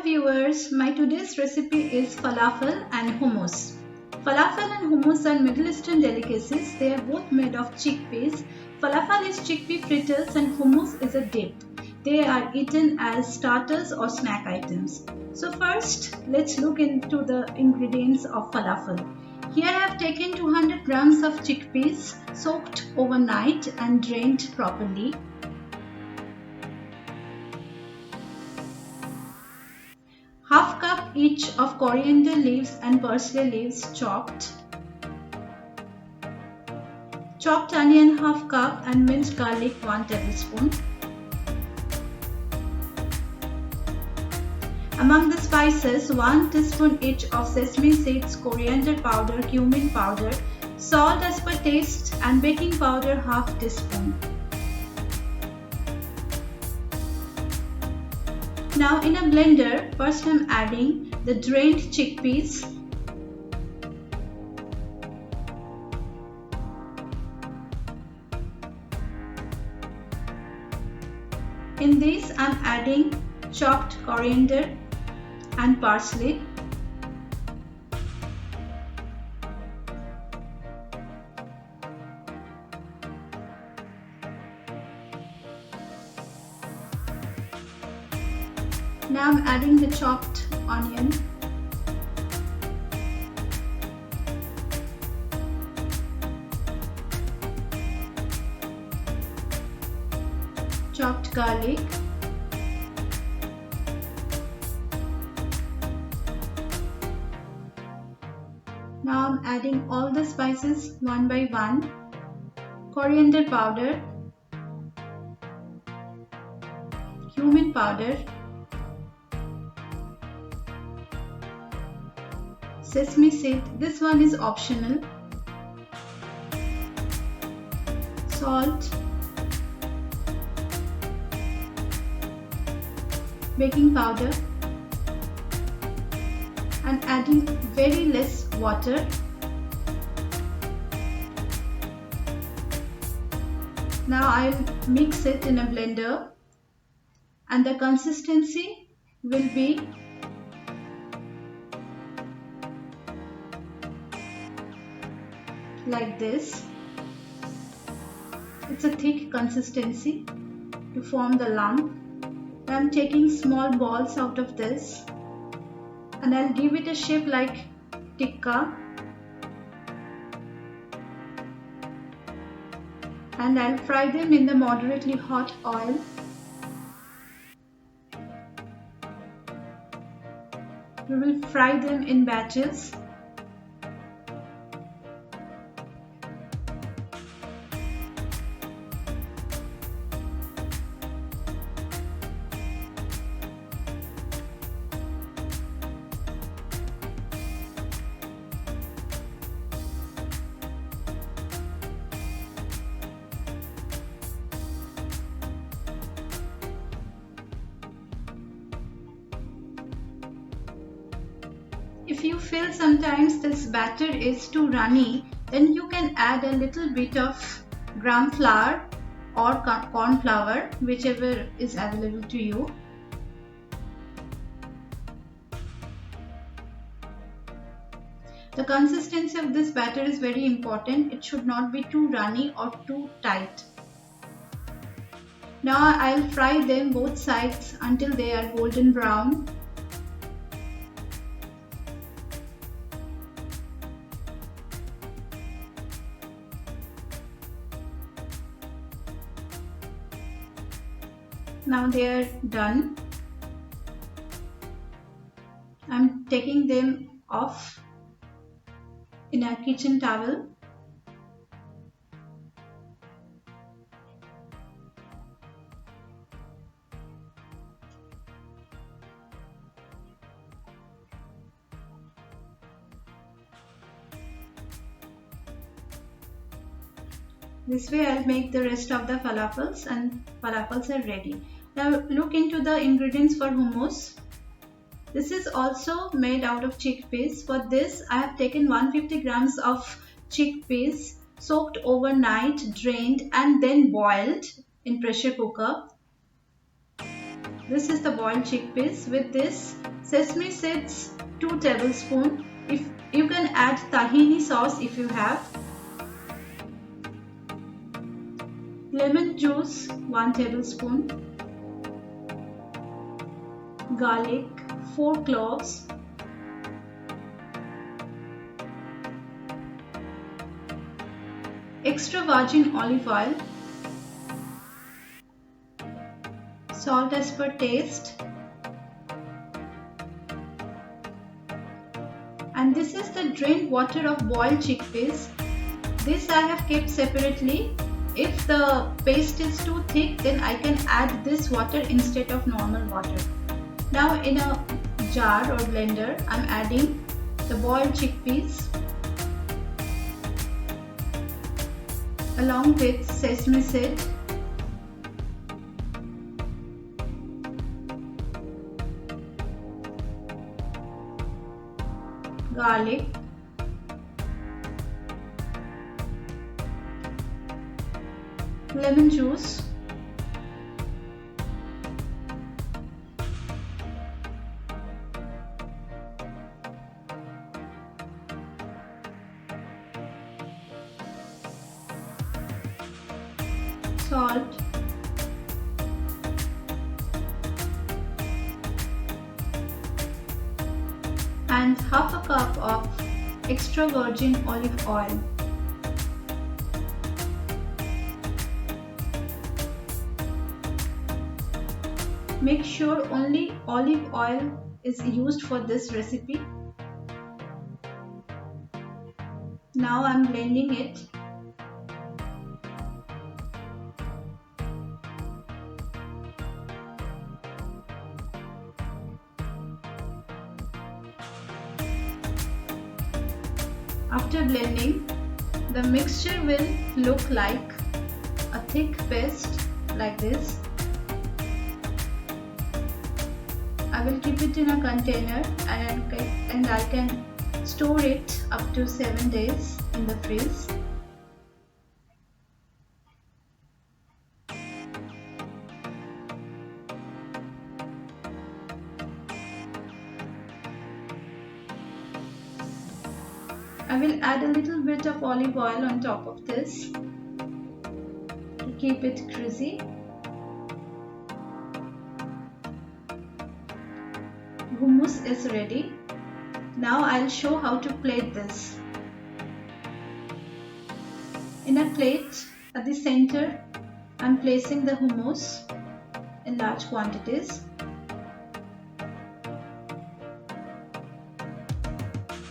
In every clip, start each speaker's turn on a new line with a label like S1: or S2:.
S1: Hello viewers, my today's recipe is falafel and hummus. Falafel and hummus are Middle Eastern delicacies. They are both made of chickpeas. Falafel is chickpea fritters and hummus is a dip. They are eaten as starters or snack items. So first, let's look into the ingredients of falafel. Here I have taken 200 grams of chickpeas soaked overnight and drained properly. Half cup each of coriander leaves and parsley leaves chopped. Chopped onion half cup and minced garlic 1 tablespoon. Among the spices, 1 teaspoon each of sesame seeds, coriander powder, cumin powder, salt as per taste and baking powder half teaspoon. Now in a blender, first I am adding the drained chickpeas. In this I am adding chopped coriander and parsley. Now I'm adding the chopped onion. Chopped garlic. Now I'm adding all the spices one by one. Coriander powder, cumin powder, sesame seed, this one is optional, salt, baking powder, and adding very less water. Now I'll mix it in a blender and the consistency will be like this. It's a thick consistency to form the lump. I'm taking small balls out of this and I'll give it a shape like tikka, and I'll fry them in the moderately hot oil. We will fry them in batches. If you feel sometimes this batter is too runny, then you can add a little bit of gram flour or corn flour, whichever is available to you. The consistency of this batter is very important. It should not be too runny or too tight. Now I'll fry them both sides until they are golden brown. Now they are done. I'm taking them off in a kitchen towel. This way I'll make the rest of the falafels and falafels are ready. Now look into the ingredients for hummus. This is also made out of chickpeas. For this I have taken 150 grams of chickpeas soaked overnight, drained and then boiled in pressure cooker. this is the boiled chickpeas. With this, sesame seeds 2 tablespoons. If you can add tahini sauce if you have. Lemon juice 1 tablespoon. Garlic 4 cloves. Extra virgin olive oil. Salt as per taste. And this is the drained water of boiled chickpeas. This I have kept separately. If the paste is too thick, then I can add this water instead of normal water. Now in a jar or blender, I'm adding the boiled chickpeas along with sesame seed, garlic, lemon juice, salt, and half a cup of extra virgin olive oil. Make sure only olive oil is used for this recipe. Now I'm blending it. After blending, the mixture will look like a thick paste like this. I will keep it in a container and I can store it up to 7 days in the fridge. I will add a little bit of olive oil on top of this to keep it crispy. Hummus is ready. Now I'll show how to plate this. In a plate at the center, I'm placing the hummus in large quantities.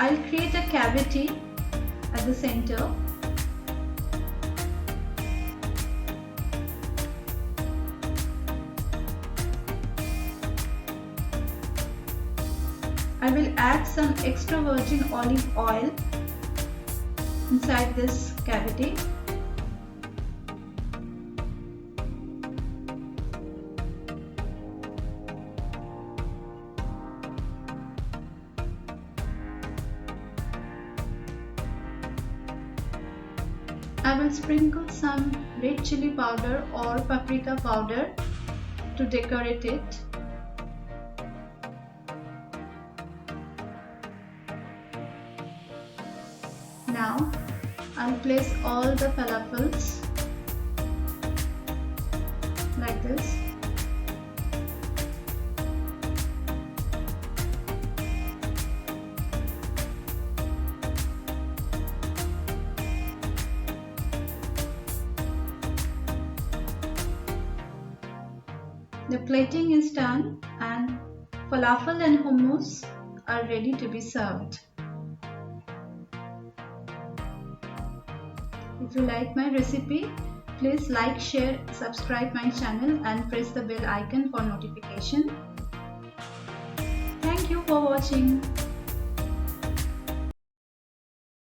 S1: I'll create a cavity at the center. I will add some extra virgin olive oil inside this cavity. I will sprinkle some red chili powder or paprika powder to decorate it. Now I'll place all the falafels like this. The plating is done and falafel and hummus are ready to be served. If you like my recipe, please like, share, subscribe my channel and press the bell icon for notification. Thank you for watching.